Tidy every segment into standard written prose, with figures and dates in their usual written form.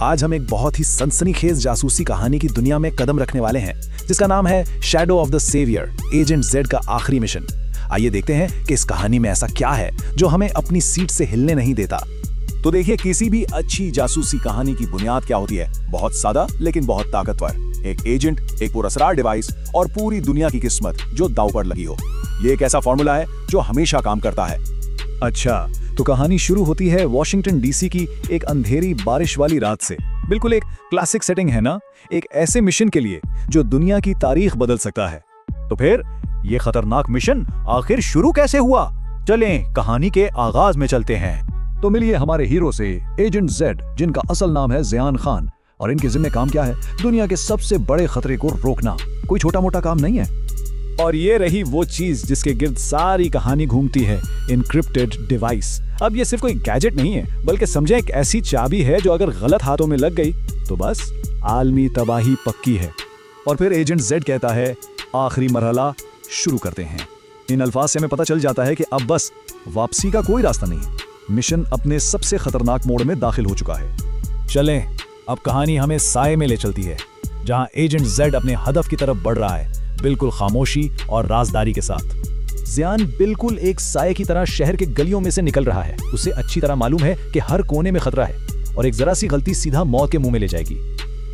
आज हम एक बहुत ही सनसनीखेज जासूसी कहानी की दुनिया में कदम रखने वाले हैं, जिसका नाम है shadow of the saviour, agent Z का आखिरी मिशन। आइए देखते हैं कि इस कहानी में ऐसा क्या है जो हमें अपनी सीट से हिलने नहीं देता। तो देखिए, किसी भी अच्छी जासूसी कहानी की बुनियाद क्या होती है? बहुत सादा लेकिन बहुत ताकतवर। एक एजेंट, एक पुरस्कार डिवाइस और पूरी दुनिया की किस्मत जो दांव पर लगी हो। ये एक ऐसा फॉर्मूला है जो हमेशा काम करता है। अच्छा, तो कहानी शुरू होती है वॉशिंगटन डीसी की एक अंधेरी बारिश वाली रात से। बिल्कुल एक क्लासिक सेटिंग है ना, एक ऐसे मिशन के लिए जो दुनिया की तारीख बदल सकता है। तो फिर ये खतरनाक मिशन आखिर शुरू कैसे हुआ? चलें कहानी के आगाज में चलते हैं। तो मिलिए हमारे हीरो से, एजेंट जेड, जिनका असल नाम है जियान खान। और इनके जिम्मे काम क्या है? दुनिया के सबसे बड़े खतरे को रोकना। कोई छोटा मोटा काम नहीं है। और ये रही वो चीज जिसके गिर्द सारी कहानी घूमती है, इनक्रिप्टेड डिवाइस। अब ये सिर्फ कोई गैजेट नहीं है, बल्कि समझे एक ऐसी चाबी है जो अगर गलत हाथों में लग गई तो बस आलमी तबाही पक्की है। और फिर एजेंट जेड कहता है, आखिरी मरहला शुरू करते हैं। इन अल्फाज से हमें पता चल जाता है कि अब बस वापसी का कोई रास्ता नहीं। मिशन अपने सबसे खतरनाक मोड़ में दाखिल हो चुका है। चलें, अब कहानी हमें साए में ले चलती है, जहां एजेंट जेड अपने हदफ की तरफ बढ़ रहा है, बिल्कुल खामोशी और राजदारी के साथ। जियान बिल्कुल एक साए की तरह शहर के गलियों में से निकल रहा है। उसे अच्छी तरह मालूम है कि हर कोने में खतरा है और एक जरा सी गलती सीधा मौत के मुंह में ले जाएगी।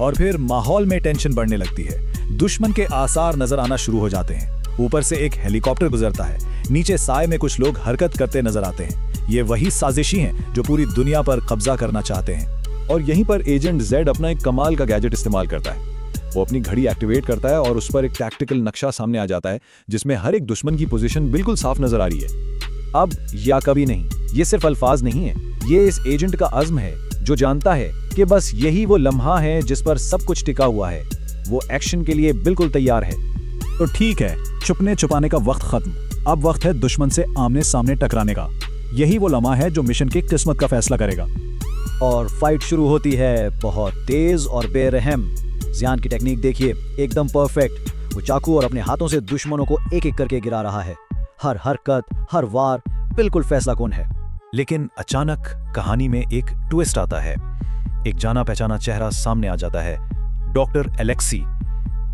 और फिर माहौल में टेंशन बढ़ने लगती है। दुश्मन के आसार नजर आना शुरू हो जाते हैं। ऊपर से एक हेलीकॉप्टर गुजरता है, नीचे साए में कुछ लोग हरकत करते नजर आते हैं। ये वही साजिशी हैं जो पूरी दुनिया पर कब्जा करना चाहते हैं। और यहीं पर एजेंट जेड अपना एक कमाल का गैजेट इस्तेमाल करता है। वो अपनी घड़ी एक्टिवेट करता है और उस पर एक टैक्टिकल नक्शा सामने आ जाता है, जिसमें हर एक दुश्मन की पोजीशन बिल्कुल साफ नजर आ रही है। अब या कभी नहीं, ये सिर्फ अल्फाज नहीं है, ये इस एजेंट का अज़्म है जो जानता है कि बस यही वो लम्हा है जिस पर सब कुछ टिका हुआ है। वो एक्शन के लिए बिल्कुल तैयार है। तो ठीक है, छुपने छुपाने का वक्त खत्म। अब वक्त है दुश्मन से आमने सामने टकराने का। यही वो लम्हा है जो मिशन की किस्मत का फैसला करेगा। और फाइट शुरू होती है, बहुत तेज और बेरहम। जियान की टेक्निक देखिए, एकदम परफेक्ट। वो चाकू और अपने हाथों से दुश्मनों को एक एक करके गिरा रहा है। हर हरकत, हर वार बिल्कुल फैसला कौन है। लेकिन अचानक कहानी में एक ट्विस्ट आता है। एक जाना पहचाना चेहरा सामने आ जाता है, डॉक्टर एलेक्सी।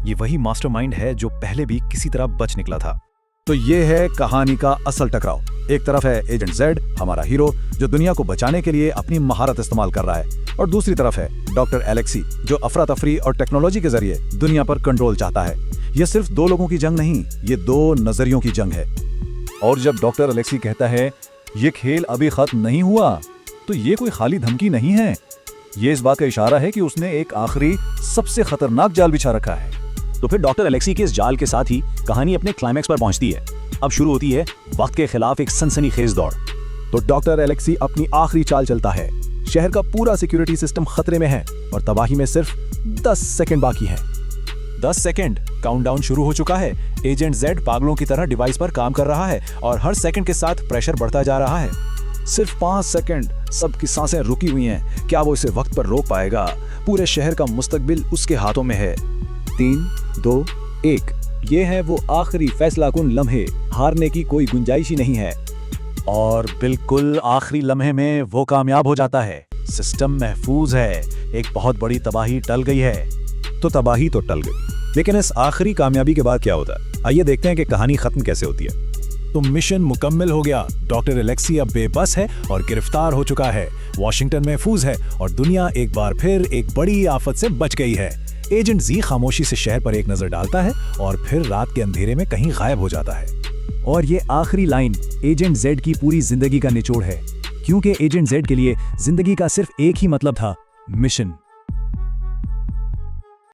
ये वही मास्टरमाइंड है जो पहले भी किसी तरह बच निकला था। तो ये है कहानी का असल टकराव। एक तरफ है एजेंट जेड, हमारा हीरो, जो दुनिया को बचाने के लिए अपनी महारत इस्तेमाल कर रहा है, और दूसरी तरफ है डॉक्टर एलेक्सी, जो अफरा तफरी और टेक्नोलॉजी के जरिए दुनिया पर कंट्रोल चाहता है। ये सिर्फ दो लोगों की जंग नहीं, ये दो नजरियों की जंग है। और जब डॉक्टर एलेक्सी कहता है ये खेल अभी खत्म नहीं हुआ, तो ये कोई खाली धमकी नहीं है। ये इस बात का इशारा है कि उसने एक आखिरी सबसे खतरनाक जाल बिछा रखा है। तो फिर डॉक्टर एलेक्सी के इस जाल के साथ ही कहानी अपने क्लाइमैक्स पर पहुंचती है। अब शुरू होती है वक्त के खिलाफ एक सनसनीखेज दौड़। तो डॉक्टर एलेक्सी अपनी आखिरी चाल चलता है। शहर का पूरा सिक्योरिटी सिस्टम खतरे में है और तबाही में सिर्फ 10 सेकंड बाकी हैं। 10 सेकंड, काउंटडाउन शुरू हो चुका है। एजेंट जेड पागलों की तरह डिवाइस पर काम कर रहा है और हर सेकंड के साथ प्रेशर बढ़ता जा रहा है। सिर्फ 5 सेकंड, सबकी सांसें रुकी हुई हैं। क्या वो इसे वक्त पर रोक पाएगा? पूरे शहर का मुस्तकबिल उसके हाथों में है। 3, 2, 1। ये है वो आखिरी फैसला कुन लम्हे। हारने की कोई गुंजाइश ही नहीं है। और बिल्कुल आखिरी लम्हे में वो कामयाब हो जाता है। सिस्टम महफूज है। एक बहुत बड़ी तबाही टल गई है। तो तबाही तो टल गई, लेकिन इस आखिरी कामयाबी के बाद क्या होता है? आइए देखते हैं कि कहानी खत्म कैसे होती है। तो मिशन मुकम्मल हो गया। डॉक्टर एलेक्सी अब बेबस है और गिरफ्तार हो चुका है। वॉशिंगटन महफूज है और दुनिया एक बार फिर एक बड़ी आफत से बच गई है। एजेंट जी खामोशी से शहर पर एक नजर डालता है और फिर रात के अंधेरे में कहीं गायब हो जाता है। और ये आखिरी लाइन एजेंट जेड की पूरी जिंदगी का निचोड़ है, क्योंकि एजेंट जेड के लिए जिंदगी का सिर्फ एक ही मतलब था, मिशन।